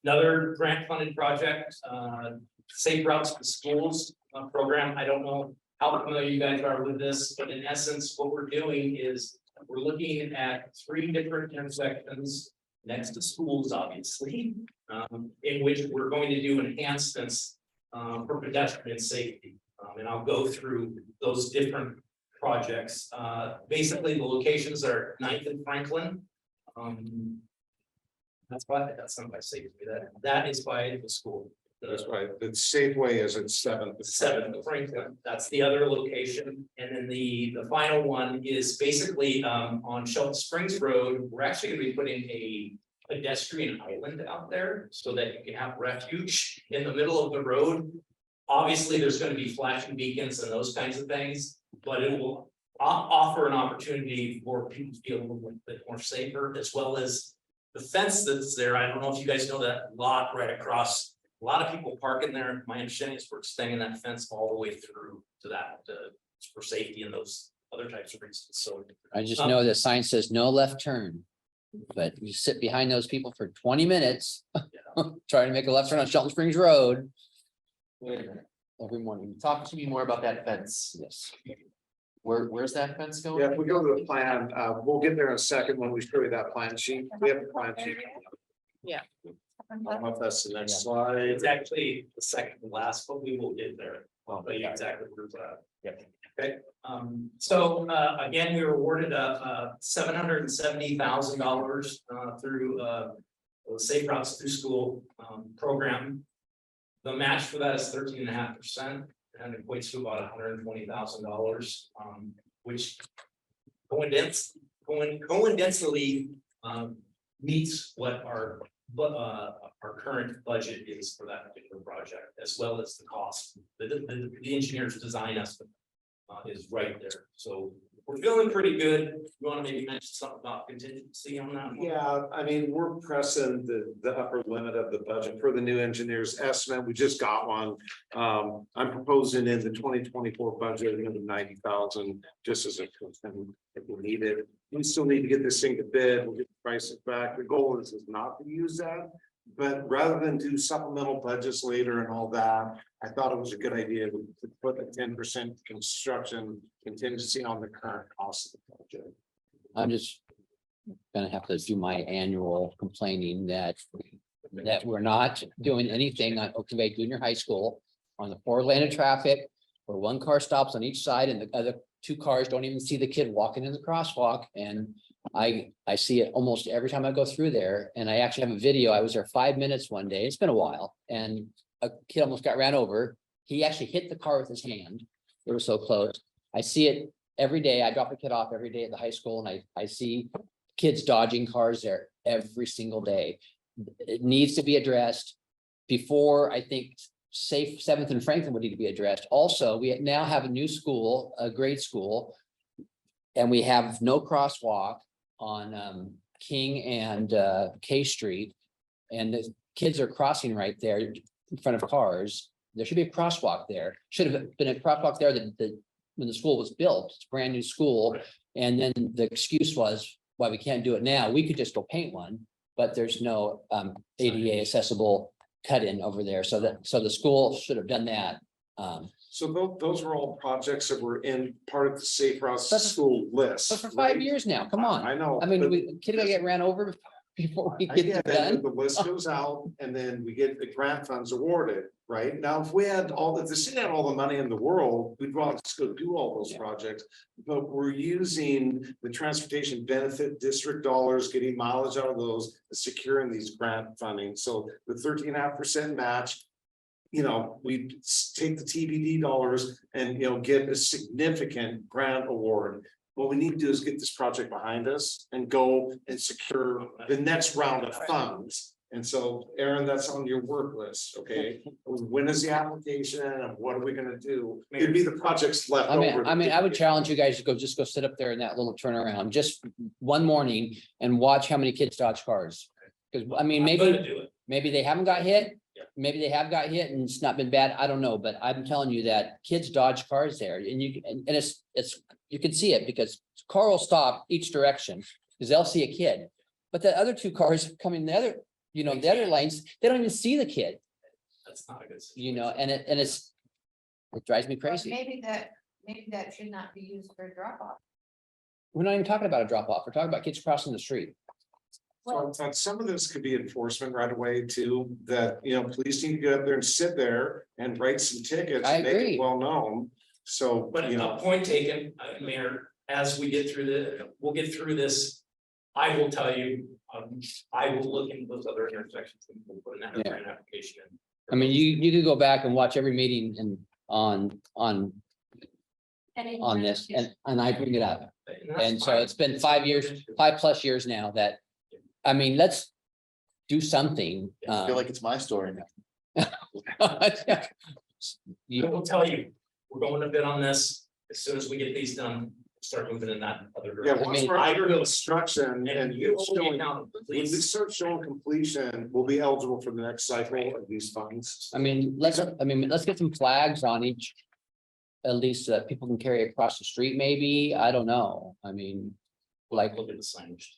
Another grant funded project, Safe Routes to Schools program. I don't know how familiar you guys are with this, but in essence, what we're doing is we're looking at 3 different intersections next to schools, obviously, in which we're going to do enhancements for pedestrian safety. And I'll go through those different projects. Basically, the locations are 9th and Franklin. That's not by safety, that is by the school. That's right, the Safeway is at 7th. 7th Franklin, that's the other location, and then the final one is basically on Shelton Springs Road. We're actually gonna be putting a pedestrian island out there so that you can have refuge in the middle of the road. Obviously, there's gonna be flashing beacons and those kinds of things, but it will offer an opportunity for people to feel a little bit more safer, as well as the fence that's there. I don't know if you guys know that lot right across. A lot of people park in there. My understanding is we're extending that fence all the way through to that for safety and those other types of reasons. So I just know the sign says no left turn. But you sit behind those people for 20 minutes. Trying to make a left turn on Shelton Springs Road. Wait a minute, Every morning. talk to me more about that fence. Yes. Where's that fence going? Yeah, if we go to the plan, we'll get there in a second when we show you that plan sheet. We have the plan sheet. I don't know if that's the next slide. It's actually the second to last, but we will get there. Well, But yeah, exactly where's that? Yep. Okay, so again, we were awarded $770,000 through the Safe Routes Through School program. The match for that is 13.5% and equates to about $120,000, which coincidentally meets what our current budget is for that particular project, as well as the cost. The engineer's design estimate is right there, so we're feeling pretty good. You want to maybe mention something about contingency on that one? Yeah, I mean, we're pressing the upper limit of the budget for the new engineer's estimate. We just got one. I'm proposing in the 2024 budget, another 90,000, just as a, if we need it. We still need to get this thing to bid, we'll get the prices back. The goal is not to use that. But rather than do supplemental budgets later and all that, I thought it was a good idea to put a 10% construction contingency on the current cost of the project. I'm just gonna have to do my annual complaining that we're not doing anything on Oak Bay Junior High School on the 4 lane of traffic, where 1 car stops on each side and the other 2 cars don't even see the kid walking in the crosswalk. And I see it almost every time I go through there, and I actually have a video. I was there 5 minutes one day. It's been a while, and a kid almost got ran over. He actually hit the car with his hand. It was so close. I see it every day. I drop a kid off every day at the high school, and I see kids dodging cars there every single day. It needs to be addressed before, I think, Safe 7th and Franklin would need to be addressed. Also, we now have a new school, a grade school, and we have no crosswalk on King and K Street. And the kids are crossing right there in front of cars. There should be a crosswalk there. Should have been a crosswalk there when the school was built. It's a brand new school. And then the excuse was why we can't do it now. We could just go paint one, but there's no ADA accessible cut in over there. So the school should have done that. So those were all projects that were in part of the Safe Routes to But- School list. But for 5 right? years now, come on. I know. I mean, but- kid gonna get ran over before we I get get it that, done. but the list goes out and then we get the grant funds awarded, right? Now, if we had if the city had all the money in the world, we'd want to go do all those projects. But we're using the transportation benefit district dollars, getting mileage out of those, securing these grant funding. So the 13.5% match. You know, we take the TBD dollars and, get a significant grant award. What we need to do is get this project behind us and go and secure the next round of funds. And so, Aaron, that's on your work list, okay? When is the application and what are we gonna do? It'd be the projects left I over. mean, I would challenge you guys to go sit up there in that little turnaround, just one morning and watch how many kids dodge cars. Because I mean, I'm gonna maybe do it. they haven't got hit. Yeah. Maybe they have got hit and it's not been bad. I don't know, but I'm telling you that kids dodge cars there and it's, you can see it because car will stop each direction because they'll see a kid. But the other 2 cars coming the other, the other lanes, they don't even see the kid, That's not a good. and it drives me But crazy. maybe that should not be used for drop off. We're not even talking about a drop off. We're talking about kids crossing the street. So some of this could be enforcement right away too, that, police need to get up there and sit there and write some tickets. I and make it agree. well known, so, But point taken, Mayor, as we get through we'll get through this. I will tell you, I will look into those other intersections and we'll put an Yeah. application in. I mean, you could go back and watch every meeting and on this and I bring it up. that's And so fine. it's been 5 years, 5+ years now that, I mean, let's do something. I feel like it's my story now. I You- will tell you, we're going to bid on this. As soon as we get these done, start moving in that other Yeah, direction. once we're under construction And and you will be showing, accountable, when we please. start showing completion, we'll be eligible for the next cycle of these funds. I mean, let's get some flags on each. At least that people can carry across the street, maybe. I don't know. I mean, like, Look at the signage.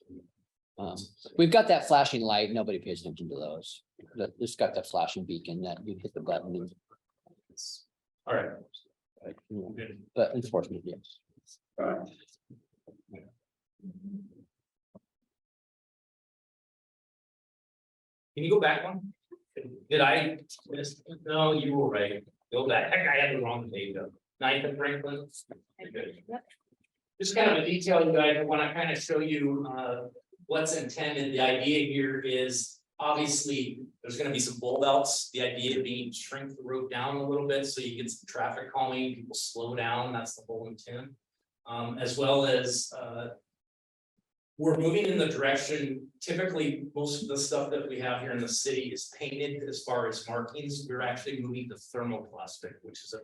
we've got that flashing light. Nobody pays attention to those. It's got that flashing beacon that you hit the button and, All right. Good. but enforcement, yes. Can you go back one? Did I miss? No, you were right. Go back. I had the wrong date though. 9th and Franklin. Very good. Just kind of a detail, you guys, I want to kind of show you what's intended. The idea here is obviously there's going to be some bulb outs. The idea being shrink the road down a little bit so you get some traffic calming, people slow down. That's the whole intent. As well as we're moving in the direction, typically, most of the stuff that we have here in the city is painted as far as markings. We're actually moving to thermoplastic, which is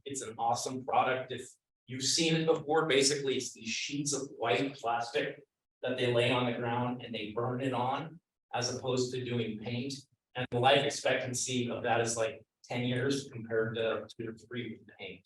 it's an awesome product. If you've seen it before, basically it's these sheets of white plastic that they lay on the ground and they burn it on as opposed to doing paint. And the life expectancy of that is like 10 years compared to 2 or 3 with paint.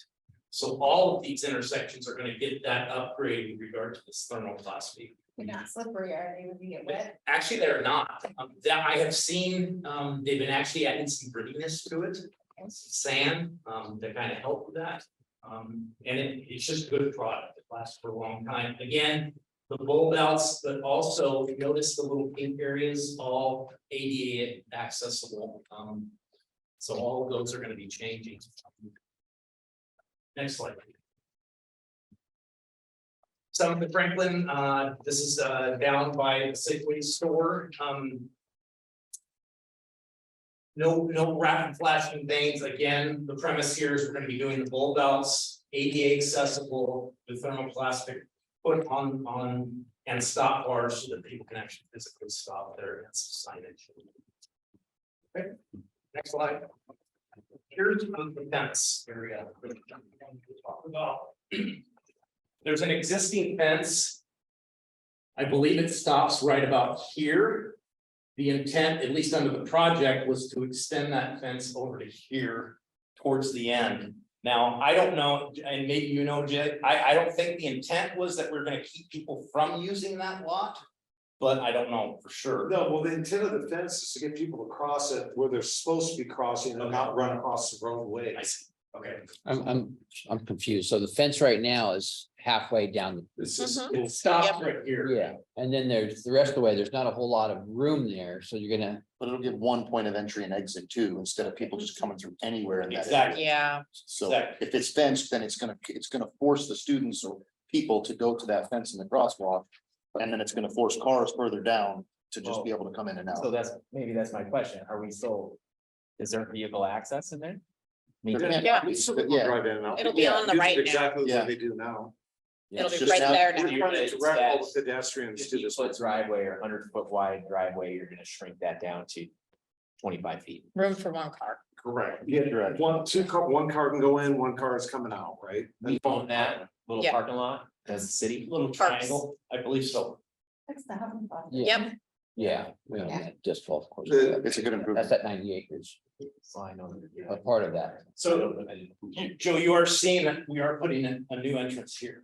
So all of these intersections are going to get that upgrade in regard to this thermoplastic. They're not slippery, are they? Would you get wet? Actually, they're not. That I have seen, they've been actually adding some grittiness to it, some sand, to kind of help with that. And it's just good product. It lasts for a long time. Again, the bulb outs, but also notice the little pink areas, all ADA accessible. So all of those are going to be changing. Next slide. Some of Franklin, this is down by the Safeway store. No rapid flashing things. Again, the premise here is we're going to be doing the bulb outs, ADA accessible with thermoplastic put on and stop bars so that people can actually physically stop there and some signage. Okay, next slide. Here's the fence area. Talk about. There's an existing fence. I believe it stops right about here. The intent, at least under the project, was to extend that fence over to here towards the end. Now, I don't know, and maybe you know, Jay, I don't think the intent was that we're gonna keep people from using that lot. But I don't know for sure. No, well, the intent of the fence is to get people to cross it where they're supposed to be crossing and not run across the roadway. I see. Okay. I'm confused. So the fence right now is halfway down. It's just, It stops right here. Yeah, and then there's the rest of the way, there's not a whole lot of room there, so you're gonna, But it'll give one point of entry and exit too, instead of people just coming through anywhere in that. area. Exactly. Yeah, So Exactly. if it's fenced, then it's gonna force the students or people to go to that fence in the crosswalk. And then it's gonna force cars further down to just be able to come in and So out. that's my question. Are we still? Is there vehicle access in there? There Maybe. can't- Yeah. Yeah, drive in and out. It'll be on the Use it right now. Exactly Yeah. what they do now. it'll it's be just right now- there now. You're Trying to it's direct all that the pedestrians to this. 50-foot driveway or 100-foot wide driveway, you're gonna shrink that down to 25 feet. Room for one car. Correct. Yeah, Correct. one car can go in, one car is coming out, right? We own that little Yeah. parking lot as a city. little Parks. triangle, I believe so. That's the home fund. yeah, Yep, we own that just golf course. It's a good improvement. That's at 90 acres, So I know. a part of that. So, Joe, you are seeing that we are putting in a new entrance here.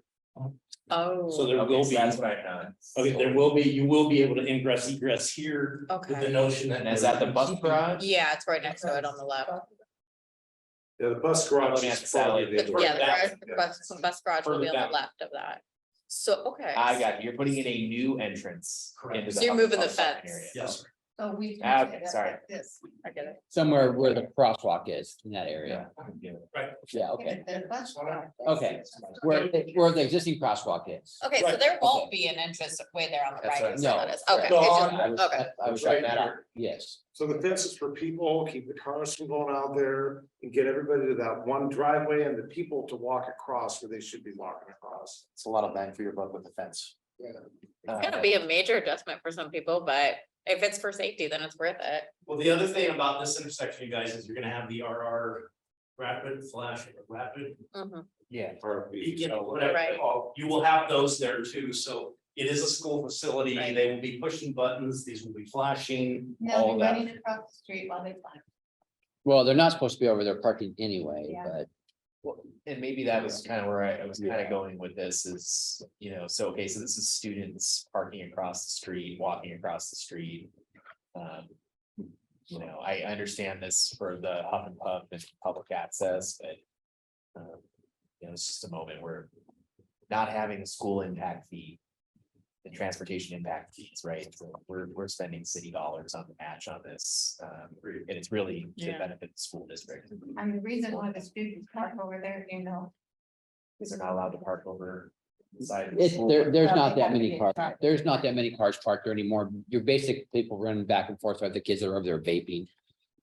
oh. So there will be, That's what I know. okay, you will be able to ingress egress here. With the Okay, notion that. And is that the bus garage? yeah, it's right next to it on the left. Yeah, the bus garage. Looking at is the satellite farther picture. than- Yeah, the Yeah. bus garage will be on Further the down. left of that. So, okay. I got you. You're putting in a new entrance. Correct. into So you're hub- moving the hub parking fence. area. Yes, So we. Ah, okay, sorry. This. I get it. Somewhere where the crosswalk is in that area. Yeah. Yeah, okay, The bus garage. okay, where the existing crosswalk is. Okay, so Right, there okay. won't be an entrance way there on the That's right. right. is No, what it is. Okay, correct. No, it's I was, just- okay. I was Right shutting that here. up, yes. So the fence is for people, keep the cars from going out there and get everybody to that one driveway and the people to walk across where they should be walking across. It's a lot of bang for your buck with the fence. It's gonna be a major adjustment for some people, but if it's for safety, then it's worth it. well, the other thing about this intersection, you guys, is you're gonna have the RR rapid flash, rapid, Mhm. Yeah. Or you know, whatever. Right. they're called. You will have those there too, so it is a school facility, Right. they will be pushing buttons, these will be flashing, They'll all be that. running across the street while they climb. Well, they're not supposed to be over there parking anyway, Yeah. but Well, and maybe that was kind of where I was kind of going with this is, so, okay, so this is students parking across the street, walking across the street. I understand this for the Huff and Puff and public access, but. It's just a moment where not having a school impact fee. the transportation impact fees, right? So we're spending city dollars on the match on this, and it's really to Yeah. benefit the school district. And the reason why the students park over there, you know. Because they're not allowed to park over the side. of the It's, school. there's Well, not they that have to many get cars, trucked. there's not that many cars parked there anymore. Your basic people running back and forth are the kids that are over there vaping.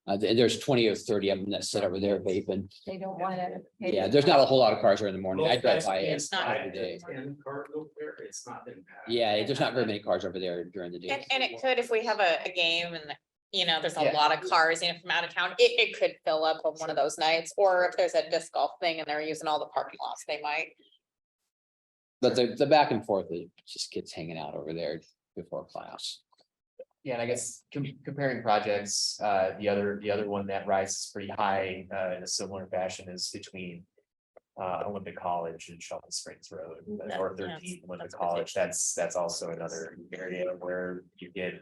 There's 20 or 30 of them that sit over there vaping. They don't want to. Yeah, there's not a whole lot of cars there in the morning. I drive by it It's not every day. 10 cars over there, it's not been packed. Yeah, there's not very many cars over there during the day. And it could, if we have a game and, you know, there's a Yeah. lot of cars, you know, from out of town, it could fill up on one of those nights. Or if there's a disc golf thing and they're using all the parking lots, they might. But the back and forth, it just kids hanging out over there before class. Yeah, and I guess comparing projects, the other one that rises pretty high, in a similar fashion is between. Olympic College and Shelton Springs Road, That- or yes, 13 Olympic that's what I College, that's also another area where you get.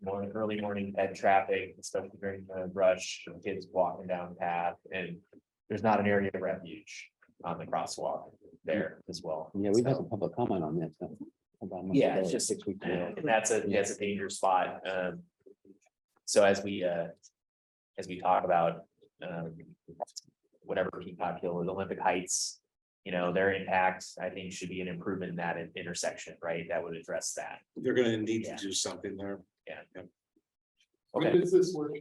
Early morning head traffic, especially during the rush, kids walking down the path, and there's not an area of refuge on the crosswalk there as well. Yeah, we've had So- some public comment on that. so, about a month Yeah, ago, it's just 6 weeks ago. and that's a danger spot, so as we talk about, whatever Peacock Hill or the Olympic Heights. You know, their impact, I think, should be an improvement in that intersection, right, that would address that. They're gonna need Yeah. to do something there. Okay, this work?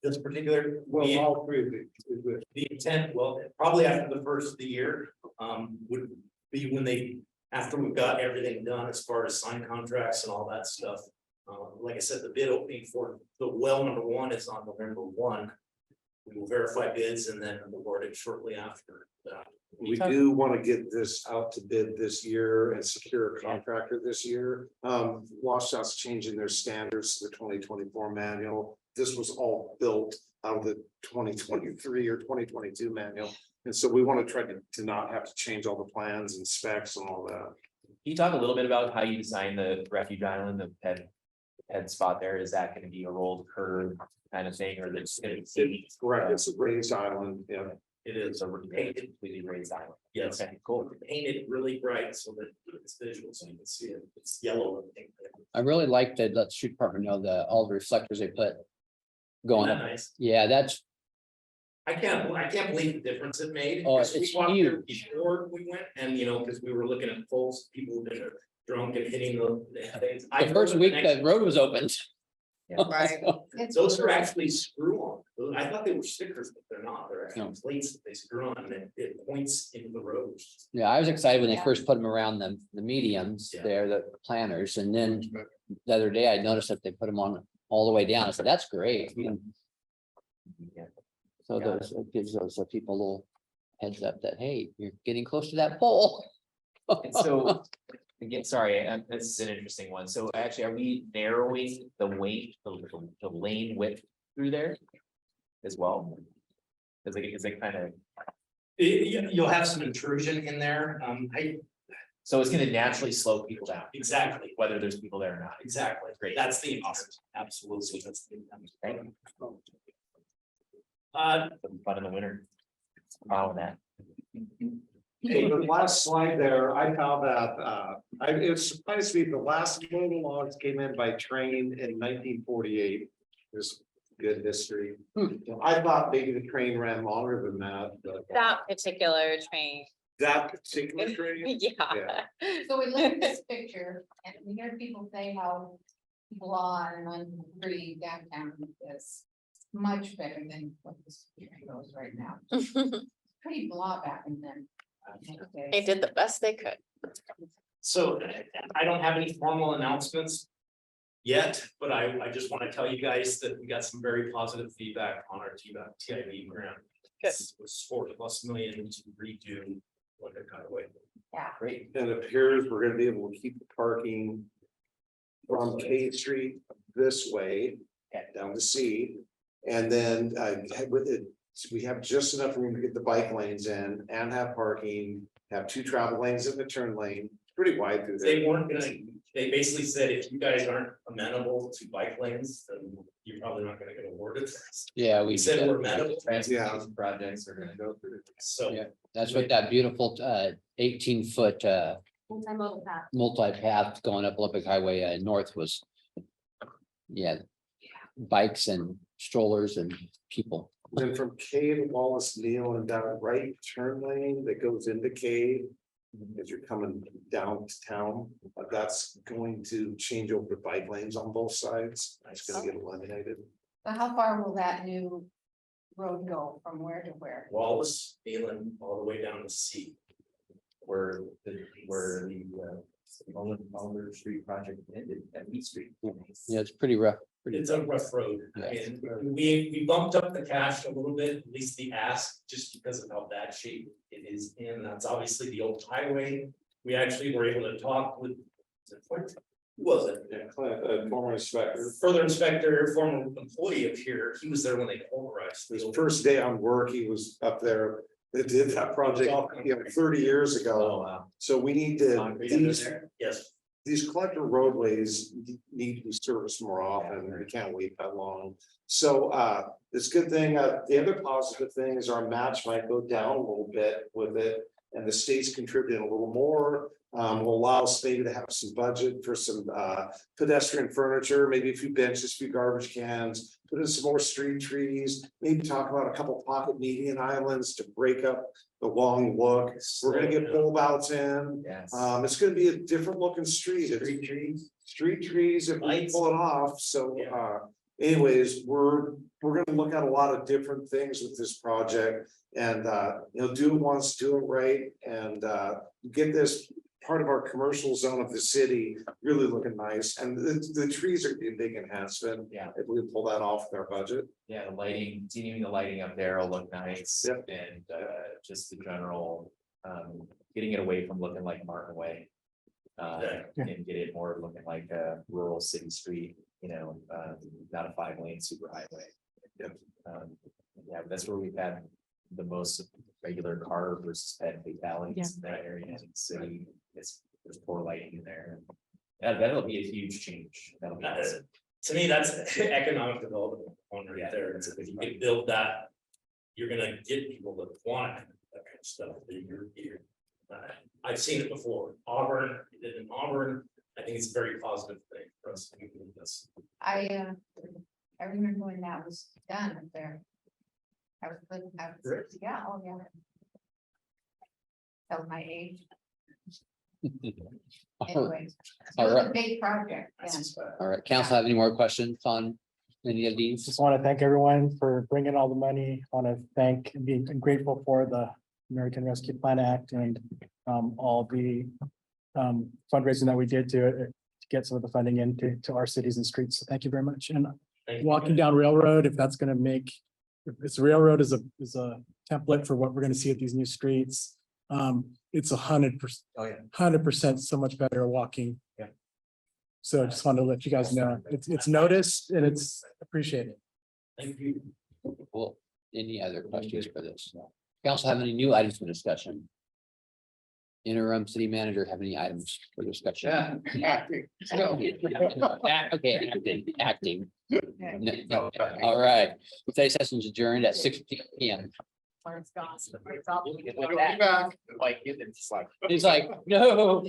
This particular. Well, all three of it. The intent, well, probably after the first of the year, would be when they, after we've got everything done as far as sign contracts and all that stuff. Like I said, the bid opening for the well number 1 is on November 1. We will verify bids and then award it shortly after that. We do want to get this out to bid this year and secure a contractor this year. Washout's changing their standards to the 2024 manual. This was all built out of the 2023 or 2022 manual. And so we want to try to not have to change all the plans and specs and all that. can you talk a little bit about how you design the refuge island, the head spot there, is that gonna be a rolled curb kind of thing, or that's gonna be? Correct, it's a raised island, yeah. It is So we're painted completely raised island. Yes. Okay, cool. painted really bright so that it's visual, so you can see it. It's yellow and pink. I really like that, let the street department know all the reflectors they put going Isn't that up. nice? Yeah, that's, I can't believe the difference it made. Oh, 'Cause we it's walked there huge. Before we went, and you know, because we were looking at poles, people that are drunk and hitting the things. the first week the road was opened. Right. Those are actually screw on. I thought they were stickers, but they're not. They're No. actually plates that they screw on and it points into the road. Yeah, I was excited when they Yeah. first put them around the mediums Yeah. there, the planters, and then the other day I noticed that they put them on all the way down. I said, that's great. Yeah. So Got those, it gives those people a little heads up that, hey, you're getting close to that pole. And so, again, sorry, this is an interesting one. So actually, are we narrowing the lane width through there as well? Is it kind of, You'll have some intrusion in there. so it's gonna naturally slow people down, Exactly, whether there's people there or not. exactly. Great. That's the intent. Absolutely. That's the intent. Okay. Uh, Fun in the winter. Following that. Hey, the last slide there, I found that, it surprised me, the last motor logs came in by train in 1948. There's good history. I thought maybe the train ran longer than that, but That particular train, that particular train. yeah. So we look at this picture and we hear people say how blah and unpretty downtown is much better than what this goes right now. Pretty blah back in then. They did the best they could. So I don't have any formal announcements yet, but I just want to tell you guys that we got some very positive feedback on our TIV grant. Good. It was $4+ million to redo what they cut away. Yeah. Great. And it appears we're gonna be able to keep the parking from K Street this way down to C. And then with it, we have just enough room to get the bike lanes in and have parking, have 2 travel lanes in the turn lane, pretty wide through there. They weren't gonna, they basically said if you guys aren't amenable to bike lanes, then you're probably not gonna get awarded this. Yeah, We said we're amenable, Transportation projects are gonna go through. so. Yeah. That's what that beautiful 18-foot Multimodal path. multi-path going up Olympic Highway north was. Yeah. Bikes and strollers and people. Then from Cade to Wallace Neal and down a right turn lane that goes into Cade. As you're coming down to town, that's going to change over to bike lanes on both sides. It's gonna get eliminated. So how far will that new road go from where to where? Wallace, Phelan, all the way down to C. Where the Oliver Street project ended at Meat Street. Yeah, it's pretty rough. It's a rough road, Yeah. and we bumped up the cash a little bit, at least the ask, just because of how bad shape it is in. That's obviously the old highway. We actually were able to talk with. Who was it? Yeah, former inspector. Further inspector, former employee of here, he was there when they pulverized. His first day on work, he was up there. They did that project, 30 years ago. Oh, wow. So we need to, Concrete under these, there? Yes, these collector roadways need to be serviced more often. We can't wait that long. So it's a good thing. The other positive thing is our match might go down a little bit with it. And the state's contributing a little more. Will allow us maybe to have some budget for some pedestrian furniture, maybe a few benches, a few garbage cans. Put in some more street trees, maybe talk about a couple pocket median islands to break up the long look. We're gonna get bulb outs in. Yes. It's gonna be a different looking street. street trees. Street trees if we Lights. pull it off, so Yeah. anyways, we're gonna look at a lot of different things with this project. And do it once, do it right, and get this part of our commercial zone of the city really looking nice. And the trees are gonna be a big enhancement. Yeah. If we pull that off with our budget. Yeah, the lighting, continuing the lighting up there will look nice. Yep. And just the general, getting it away from looking like Martin Way. And get it more looking like a rural city street, not a 5-lane super highway. Yep. Yeah, that's where we've had the most regular car versus pet fatalities in that area in the city. There's poor lighting in there. That'll be a huge change. That'll be awesome. To me, that's economic development one right Yeah. there. It's if you can build that, you're gonna get people that want that kind of stuff. I've seen it before. Auburn, we did in Auburn. I think it's a very positive thing for us to do this. I remember when that was done up there. Yeah, oh, yeah. That was my age, anyways. It was a big project, yeah. All right, council have any more questions on any of these? Just want to thank everyone for bringing all the money. Want to thank and be grateful for the American Rescue Plan Act and all the fundraising that we did to get some of the funding into our cities and streets. So thank you very much. And Thank you. walking down Railroad, if that's going to make, if this railroad is a template for what we're going to see at these new streets. It's 100%. Oh, yeah. 100% so much better walking. Yeah. So I just wanted to let you guys know it's noticed and it's appreciated. Thank you. Well, any other questions for this? Council have any new items for discussion? Interim city manager have any items for discussion? Okay, acting. No. All right, today's session is adjourned at 6 p.m. Where it's gone. Like, it's like. He's like, no.